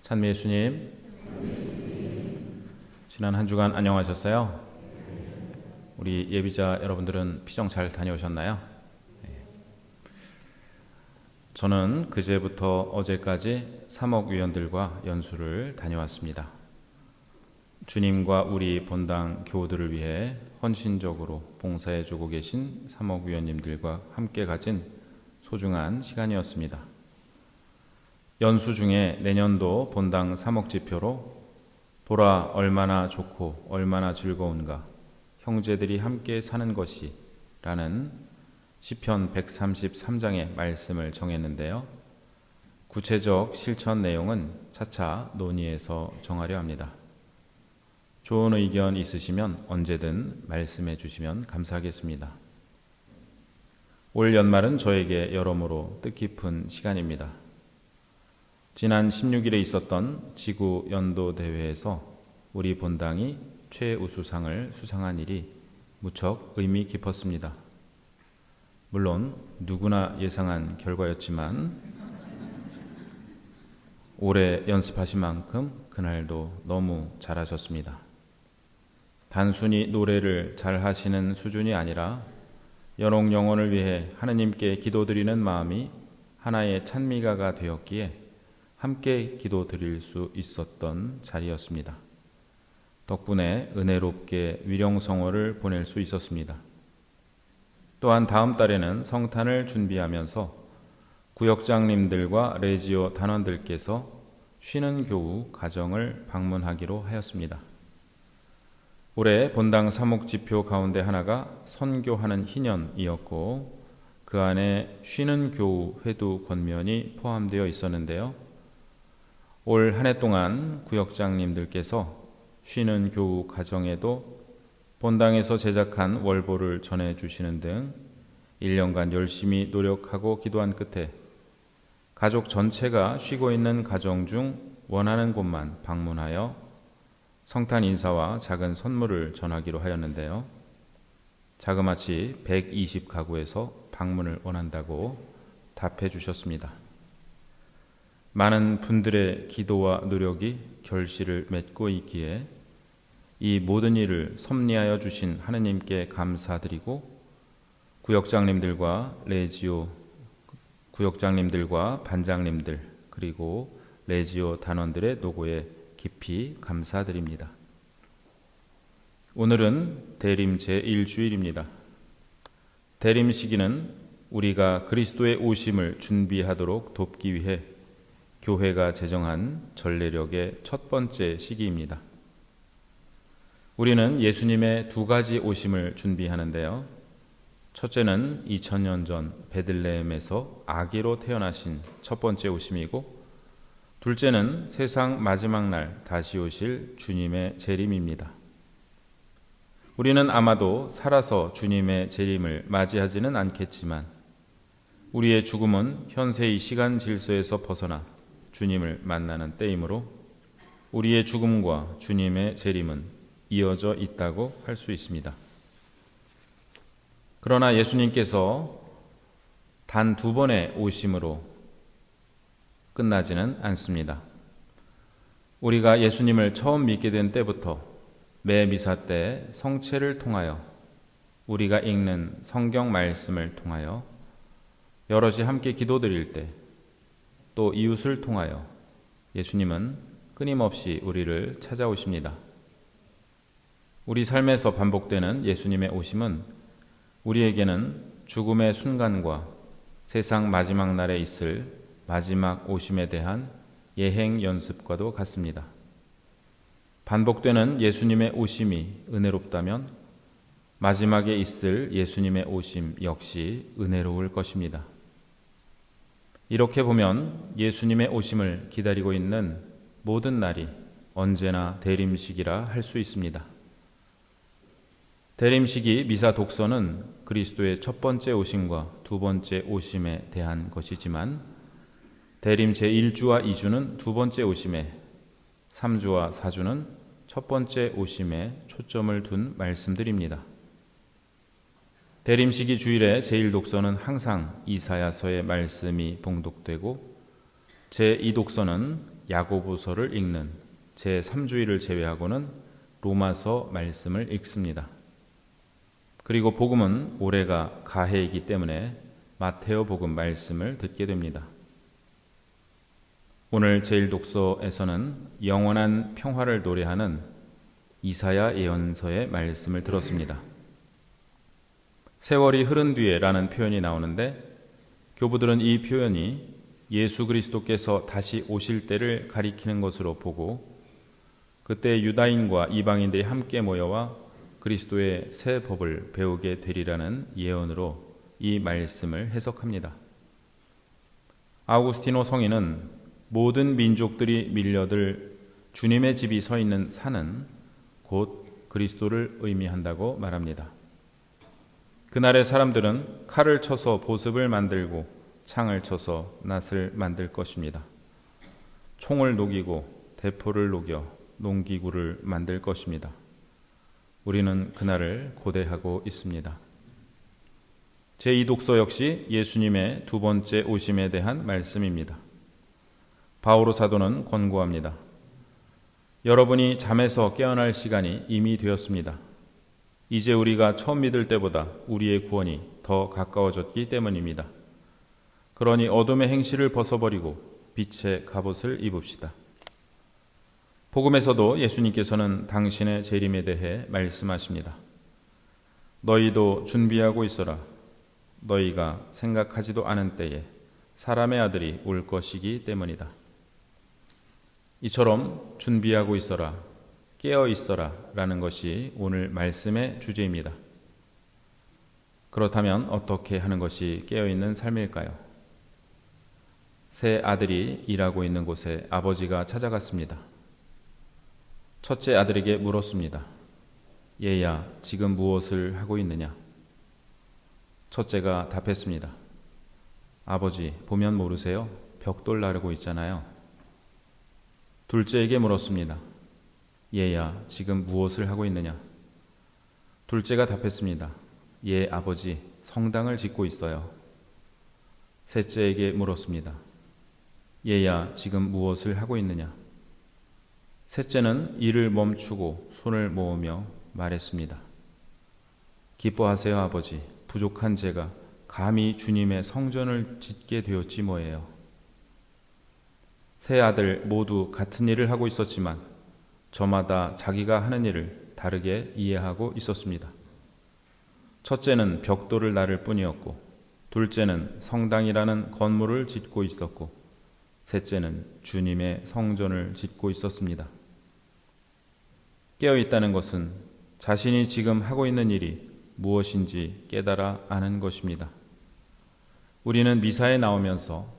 찬미 예수님, 지난 한 주간 안녕하셨어요? 우리 예비자 여러분들은 피정 잘 다녀오셨나요? 저는 그제부터 어제까지 사목위원들과 연수를 다녀왔습니다. 주님과 우리 본당 교우들을 위해 헌신적으로 봉사해주고 계신 사목위원님들과 함께 가진 소중한 시간이었습니다. 연수 중에 내년도 본당 사목지표로 보라 얼마나 좋고 얼마나 즐거운가 형제들이 함께 사는 것이 라는 시편 133장의 말씀을 정했는데요. 구체적 실천 내용은 차차 논의해서 정하려 합니다. 좋은 의견 있으시면 언제든 말씀해 주시면 감사하겠습니다. 올 연말은 저에게 여러모로 뜻깊은 시간입니다. 지난 16일에 있었던 지구 연도 대회에서 우리 본당이 최우수상을 수상한 일이 무척 의미 깊었습니다. 물론 누구나 예상한 결과였지만 오래 연습하신 만큼 그날도 너무 잘하셨습니다. 단순히 노래를 잘 하시는 수준이 아니라 연옥 영혼을 위해 하느님께 기도드리는 마음이 하나의 찬미가가 되었기에 함께 기도드릴 수 있었던 자리였습니다. 덕분에 은혜롭게 위령성어를 보낼 수 있었습니다. 또한 다음 달에는 성탄을 준비하면서 구역장님들과 레지오 단원들께서 쉬는 교우 가정을 방문하기로 하였습니다. 올해 본당 사목지표 가운데 하나가 선교하는 희년이었고 그 안에 쉬는 교우 회두 권면이 포함되어 있었는데요. 올 한 해 동안 구역장님들께서 쉬는 교우 가정에도 본당에서 제작한 월보를 전해주시는 등 1년간 열심히 노력하고 기도한 끝에 가족 전체가 쉬고 있는 가정 중 원하는 곳만 방문하여 성탄 인사와 작은 선물을 전하기로 하였는데요. 자그마치 120가구에서 방문을 원한다고 답해 주셨습니다. 많은 분들의 기도와 노력이 결실을 맺고 있기에 이 모든 일을 섭리하여 주신 하느님께 감사드리고 구역장님들과 레지오 구역장님들과 반장님들 그리고 레지오 단원들의 노고에 깊이 감사드립니다. 오늘은 대림 제1주일입니다. 대림 시기는 우리가 그리스도의 오심을 준비하도록 돕기 위해 교회가 제정한 전례력의 첫 번째 시기입니다. 우리는 예수님의 두 가지 오심을 준비하는데요. 첫째는 2000년 전 베들레헴에서 아기로 태어나신 첫 번째 오심이고 둘째는 세상 마지막 날 다시 오실 주님의 재림입니다. 우리는 아마도 살아서 주님의 재림을 맞이하지는 않겠지만 우리의 죽음은 현세의 시간 질서에서 벗어나 주님을 만나는 때이므로 우리의 죽음과 주님의 재림은 이어져 있다고 할 수 있습니다. 그러나 예수님께서 단 2번의 오심으로 끝나지는 않습니다. 우리가 예수님을 처음 믿게 된 때부터 매 미사 때 성체를 통하여 우리가 읽는 성경 말씀을 통하여 여럿이 함께 기도드릴 때 또 이웃을 통하여 예수님은 끊임없이 우리를 찾아오십니다. 우리 삶에서 반복되는 예수님의 오심은 우리에게는 죽음의 순간과 세상 마지막 날에 있을 마지막 오심에 대한 예행 연습과도 같습니다. 반복되는 예수님의 오심이 은혜롭다면 마지막에 있을 예수님의 오심 역시 은혜로울 것입니다. 이렇게 보면 예수님의 오심을 기다리고 있는 모든 날이 언제나 대림식이라 할 수 있습니다. 대림식이 미사 독서는 그리스도의 첫 번째 오심과 두 번째 오심에 대한 것이지만 대림 제1주와 2주는 두 번째 오심에 3주와 4주는 첫 번째 오심에 초점을 둔 말씀들입니다. 대림시기 주일의 제1독서는 항상 이사야서의 말씀이 봉독되고 제2독서는 야고보서를 읽는 제3주일을 제외하고는 로마서 말씀을 읽습니다. 그리고 복음은 올해가 가해이기 때문에 마테오 복음 말씀을 듣게 됩니다. 오늘 제1독서에서는 영원한 평화를 노래하는 이사야 예언서의 말씀을 들었습니다. 세월이 흐른 뒤에 라는 표현이 나오는데 교부들은 이 표현이 예수 그리스도께서 다시 오실 때를 가리키는 것으로 보고 그때 유다인과 이방인들이 함께 모여와 그리스도의 새 법을 배우게 되리라는 예언으로 이 말씀을 해석합니다. 아우구스티노 성인은 모든 민족들이 밀려들 주님의 집이 서 있는 산은 곧 그리스도를 의미한다고 말합니다. 그날의 사람들은 칼을 쳐서 보습을 만들고 창을 쳐서 낫을 만들 것입니다. 총을 녹이고 대포를 녹여 농기구를 만들 것입니다. 우리는 그날을 고대하고 있습니다. 제2독서 역시 예수님의 두 번째 오심에 대한 말씀입니다. 바오로 사도는 권고합니다. 여러분이 잠에서 깨어날 시간이 이미 되었습니다. 이제 우리가 처음 믿을 때보다 우리의 구원이 더 가까워졌기 때문입니다. 그러니 어둠의 행실을 벗어버리고 빛의 갑옷을 입읍시다. 복음에서도 예수님께서는 당신의 재림에 대해 말씀하십니다. 너희도 준비하고 있어라. 너희가 생각하지도 않은 때에 사람의 아들이 올 것이기 때문이다. 이처럼 준비하고 있어라, 깨어 있어라 라는 것이 오늘 말씀의 주제입니다. 그렇다면 어떻게 하는 것이 깨어있는 삶일까요? 새 아들이 일하고 있는 곳에 아버지가 찾아갔습니다. 첫째 아들에게 물었습니다. 얘야, 지금 무엇을 하고 있느냐? 첫째가 답했습니다. 아버지, 보면 모르세요? 벽돌 나르고 있잖아요. 둘째에게 물었습니다. 얘야, 지금 무엇을 하고 있느냐? 둘째가 답했습니다. 예, 아버지, 성당을 짓고 있어요. 셋째에게 물었습니다. 얘야, 지금 무엇을 하고 있느냐? 셋째는 일을 멈추고 손을 모으며 말했습니다. 기뻐하세요, 아버지. 부족한 제가 감히 주님의 성전을 짓게 되었지 뭐예요. 세 아들 모두 같은 일을 하고 있었지만 저마다 자기가 하는 일을 다르게 이해하고 있었습니다. 첫째는 벽돌을 나를 뿐이었고, 둘째는 성당이라는 건물을 짓고 있었고, 셋째는 주님의 성전을 짓고 있었습니다. 깨어있다는 것은 자신이 지금 하고 있는 일이 무엇인지 깨달아 아는 것입니다. 우리는 미사에 나오면서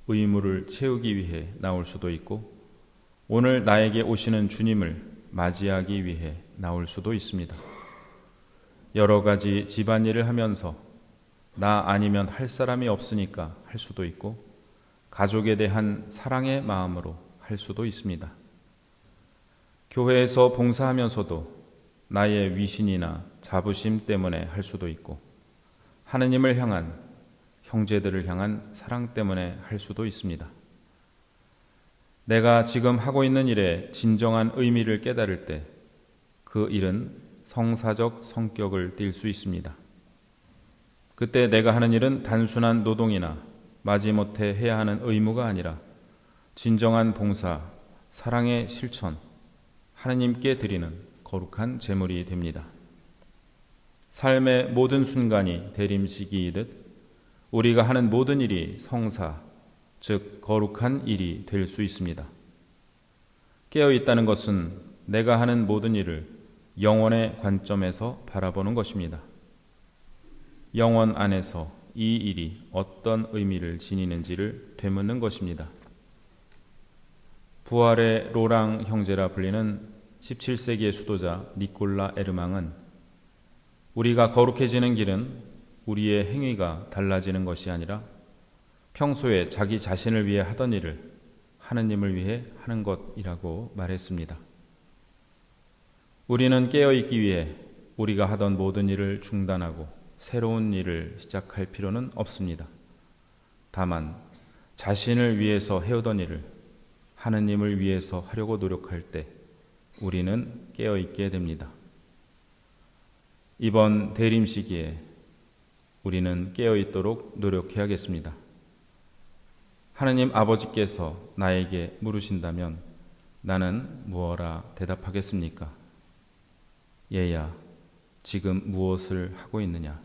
의무를 채우기 위해 나올 수도 있고 오늘 나에게 오시는 주님을 맞이하기 위해 나올 수도 있습니다. 여러 가지 집안일을 하면서 나 아니면 할 사람이 없으니까 할 수도 있고 가족에 대한 사랑의 마음으로 할 수도 있습니다. 교회에서 봉사하면서도 나의 위신이나 자부심 때문에 할 수도 있고 하느님을 향한 형제들을 향한 사랑 때문에 할 수도 있습니다. 내가 지금 하고 있는 일의 진정한 의미를 깨달을 때 그 일은 성사적 성격을 띨 수 있습니다. 그때 내가 하는 일은 단순한 노동이나 마지못해 해야 하는 의무가 아니라 진정한 봉사, 사랑의 실천, 하느님께 드리는 거룩한 제물이 됩니다. 삶의 모든 순간이 대림시기이듯 우리가 하는 모든 일이 성사, 즉 거룩한 일이 될 수 있습니다. 깨어있다는 것은 내가 하는 모든 일을 영원의 관점에서 바라보는 것입니다. 영원 안에서 이 일이 어떤 의미를 지니는지를 되묻는 것입니다. 부활의 로랑 형제라 불리는 17세기의 수도자 니콜라 에르망은 우리가 거룩해지는 길은 우리의 행위가 달라지는 것이 아니라 평소에 자기 자신을 위해 하던 일을 하느님을 위해 하는 것이라고 말했습니다. 우리는 깨어있기 위해 우리가 하던 모든 일을 중단하고 새로운 일을 시작할 필요는 없습니다. 다만 자신을 위해서 해오던 일을 하느님을 위해서 하려고 노력할 때 우리는 깨어 있게 됩니다. 이번 대림 시기에 우리는 깨어 있도록 노력해야겠습니다. 하느님 아버지께서 나에게 물으신다면 나는 무엇라 대답하겠습니까? 얘야, 지금 무엇을 하고 있느냐?